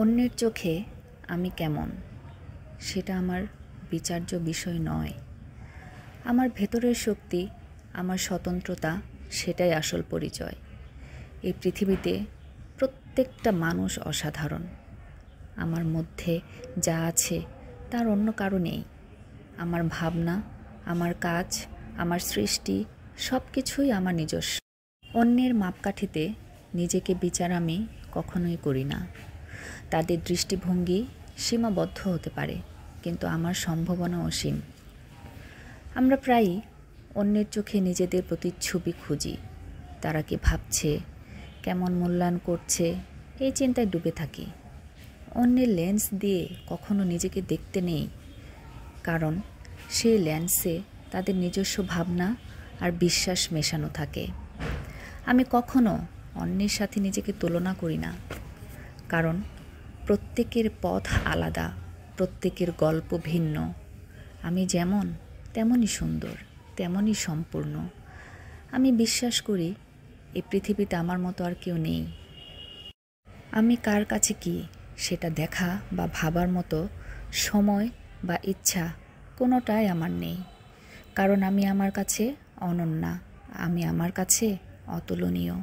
অন্যের চোখে আমি কেমন সেটা আমার বিচার্য বিষয় নয়। আমার ভেতরের শক্তি, আমার স্বতন্ত্রতা, সেটাই আসল পরিচয়। এই পৃথিবীতে প্রত্যেকটা মানুষ অসাধারণ। আমার মধ্যে যা আছে তার অন্য কারো নেই। আমার ভাবনা, আমার কাজ, আমার সৃষ্টি সব কিছুই আমার নিজস্ব। অন্যের মাপকাঠিতে নিজেকে বিচার আমি কখনোই করি না। তাদের দৃষ্টিভঙ্গি সীমাবদ্ধ হতে পারে, কিন্তু আমার সম্ভাবনা অসীম। আমরা প্রায়ই অন্যের চোখে নিজেদের প্রতিচ্ছবি খুঁজি। তারা কি ভাবছে, কেমন মূল্যায়ন করছে, এই চিন্তায় ডুবে থাকি। অন্যের লেন্স দিয়ে কখনো নিজেকে দেখতে নেই, কারণ সেই লেন্সে তাদের নিজস্ব ভাবনা আর বিশ্বাস মেশানো থাকে। আমি কখনো অন্যের সাথে নিজেকে তুলনা করি না, কারণ প্রত্যেকের পথ আলাদা, প্রত্যেকের গল্প ভিন্ন। আমি যেমন তেমনই সুন্দর, তেমনই সম্পূর্ণ। আমি বিশ্বাস করি এই পৃথিবীতে আমার মতো আর কেউ নেই। আমি কার কাছে কি সেটা দেখা বা ভাবার মতো সময় বা ইচ্ছা কোনোটাই আমার নেই, কারণ আমি আমার কাছে অনন্যা, আমি আমার কাছে অতুলনীয়।